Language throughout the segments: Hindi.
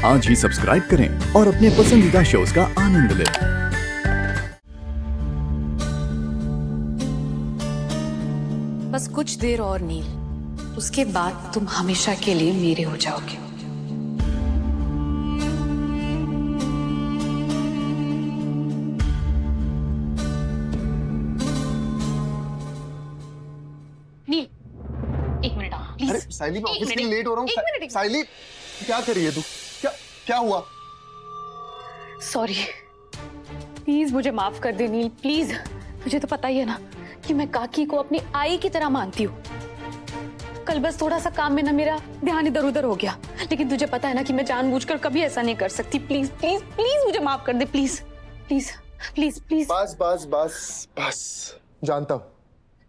आज ही सब्सक्राइब करें और अपने पसंदीदा शोज का आनंद लें। बस कुछ देर और नील, उसके बाद तुम हमेशा के लिए मेरे हो जाओगे। नील, एक मिनट आओ प्लीज। अरे साइली, मैं एक ऑफिस के लिए मिनट, लेट हो रहा एक मिनट, हूँ। एक साइली, क्या कर रही है तू? क्या क्या हुआ? सॉरी, प्लीज मुझे माफ कर दे नील, प्लीज। तुझे तो पता ही है ना कि मैं काकी को अपनी आई की तरह मानती हूँ। कल बस थोड़ा सा काम में ना मेरा ध्यान इधर उधर हो गया, लेकिन तुझे पता है ना कि मैं जानबूझकर कभी ऐसा नहीं कर सकती। प्लीज प्लीज प्लीज मुझे माफ कर दे, प्लीज प्लीज प्लीज प्लीज। बस बस बस बस, जानता हूँ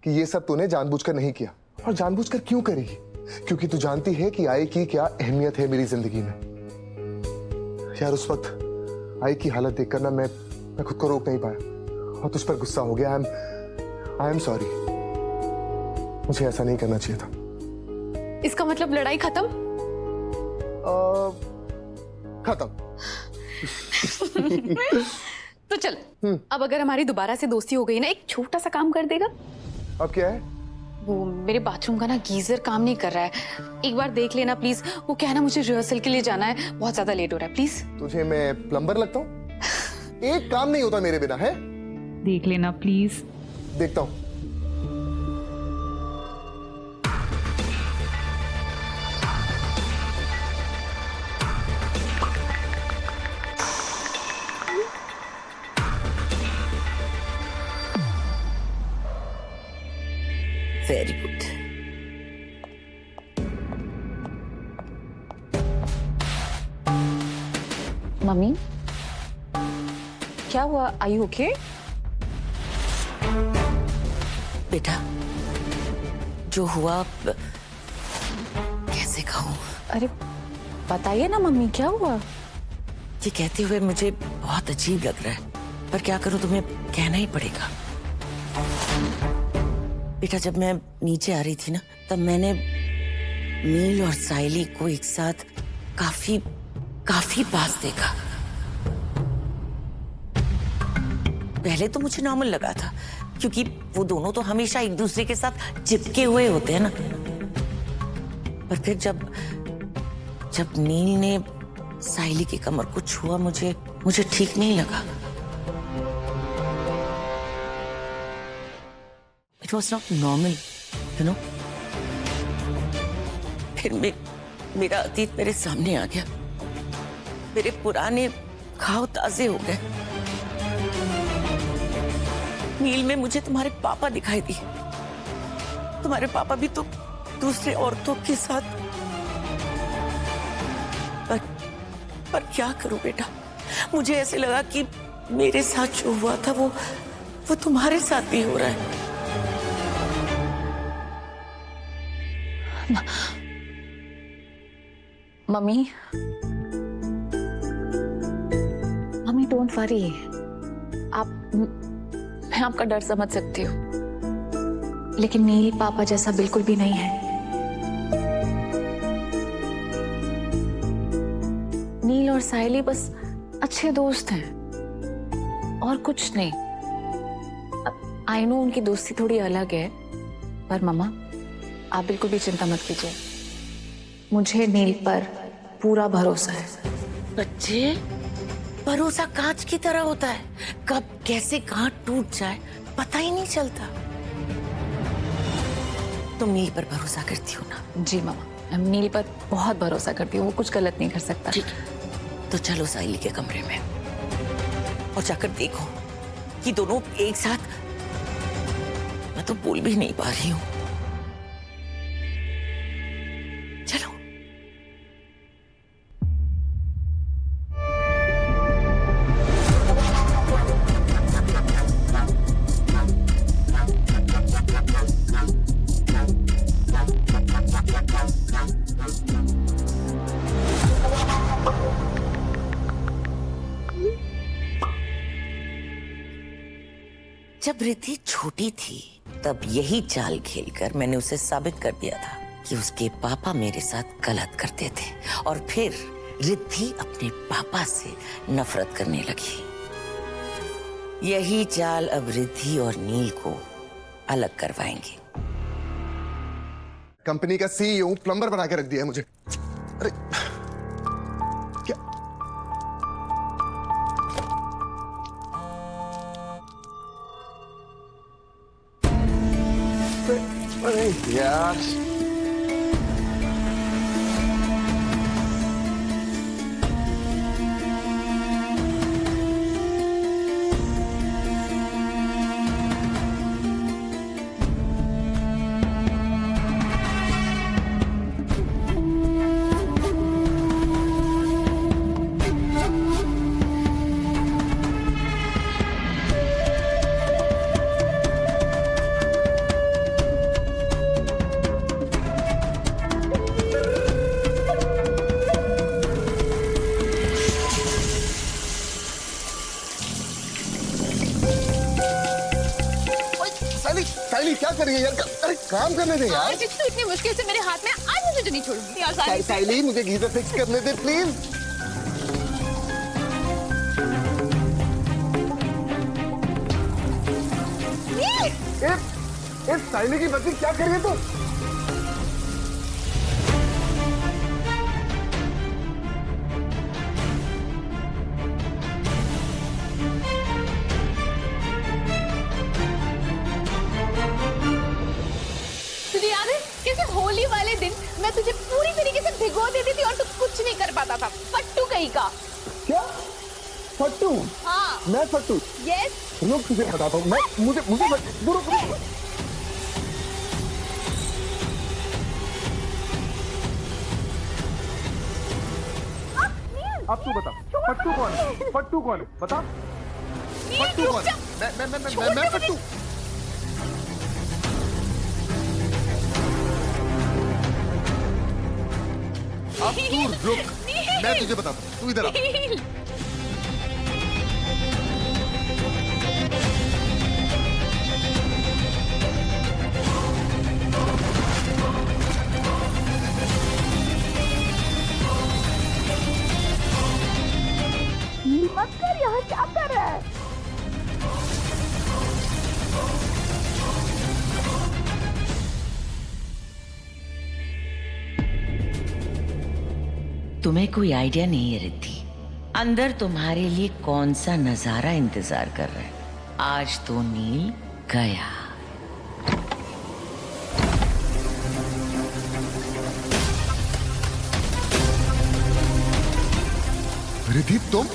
कि ये सब तूने जानबूझकर नहीं किया। और जानबूझकर क्यों करेगी? क्योंकि तू जानती है कि आई की क्या अहमियत है मेरी जिंदगी में। यार, उस वक्त आई की हालत देखकर ना मैं खुद को रोक नहीं पाया और तुझ पर गुस्सा हो गया। I am sorry. मुझे ऐसा नहीं करना चाहिए था। इसका मतलब लड़ाई खत्म? खत्म। तो चल, अब अगर हमारी दोबारा से दोस्ती हो गई ना, एक छोटा सा काम कर देगा? अब क्या है? वो मेरे बाथरूम का ना गीजर काम नहीं कर रहा है, एक बार देख लेना प्लीज। वो क्या है ना, मुझे रिहर्सल के लिए जाना है, बहुत ज्यादा लेट हो रहा है, प्लीज। तुझे मैं प्लम्बर लगता हूँ? एक काम नहीं होता मेरे बिना, है? देख लेना प्लीज। देखता हूँ। Very good. मम्मी, क्या हुआ? Are you okay? बेटा, जो हुआ कैसे कहूँ? अरे बताइए ना मम्मी, क्या हुआ? ये कहते हुए मुझे बहुत अजीब लग रहा है, पर क्या करूं, तुम्हें कहना ही पड़ेगा। बेटा, जब मैं नीचे आ रही थी ना, तब मैंने नील और साइली को एक साथ काफी पास देखा। पहले तो मुझे नॉर्मल लगा था, क्योंकि वो दोनों तो हमेशा एक दूसरे के साथ चिपके हुए होते हैं ना। पर फिर जब नील ने साइली की कमर को छुआ, मुझे ठीक नहीं लगा। It was not normal, you know? फिर मेरा अतीत मेरे सामने आ गया। मेरे पुराने घाव ताजे हो गए। नील में मुझे तुम्हारे पापा दिखाई दिए। तुम्हारे पापा भी तो दूसरे औरतों के साथ। पर क्या करूं बेटा, मुझे ऐसे लगा कि मेरे साथ जो हुआ था वो तुम्हारे साथ भी हो रहा है। Mummy don't worry. मैं आपका डर समझ सकती हूँ, लेकिन नील पापा जैसा बिल्कुल भी नहीं है। नील और साइली बस अच्छे दोस्त हैं और कुछ नहीं। आई नो उनकी दोस्ती थोड़ी अलग है, पर मम्मा आप बिल्कुल भी चिंता मत कीजिए। मुझे नील पर पूरा भरोसा है। बच्चे, भरोसा कांच की तरह होता है, कब कैसे कहां टूट जाए पता ही नहीं चलता। तुम नील पर भरोसा करती हो ना? जी मामा, मैं नील पर बहुत भरोसा करती हूँ, वो कुछ गलत नहीं कर सकता। ठीक, तो चलो साइली के कमरे में और जाकर देखो कि दोनों एक साथ। मैं तो बोल भी नहीं पा रही हूँ। चलो। जब रिद्धि छोटी थी, तब यही चाल खेलकर मैंने उसे साबित कर दिया था कि उसके पापा मेरे साथ गलत करते थे, और फिर रिद्धि अपने पापा से नफरत करने लगी। यही चाल अब रिद्धि और नील को अलग करवाएंगे। कंपनी का सीईओ प्लम्बर बना के रख दिया है मुझे। अरे क्या? अरे यार, साइली क्या कर रही है यार? अरे काम करने दे यार। आज तू इतनी मुश्किल से मेरे हाथ में, आज मैं तुझे नहीं छोड़ूंगी यार। साइली मुझे गीजर फिक्स करने दे प्लीज। साइली की बच्ची क्या कर रही है तू? तुझे याद है कैसे होली वाले दिन मैं तुझे पूरी तरीके से भिगो देती थी और तू कुछ नहीं कर पाता था? फट्टू कहीं का। क्या फट्टू? हाँ मैं फट्टू? यस। रुक तुझे बताता हूँ मैं। मुझे रुक। अब तू बता फट्टू कौन है? फट्टू कौन है बता। फट्टू कौन है? मैं फट्टू। अब तू रुक, मैं तुझे बताता हूँ, तू इधर आ। मत कर, यहाँ क्या कर रहा है? तुम्हें कोई आइडिया नहीं है रिद्धि, अंदर तुम्हारे लिए कौन सा नजारा इंतजार कर रहा है। आज तो नील गया। रिद्धि तुम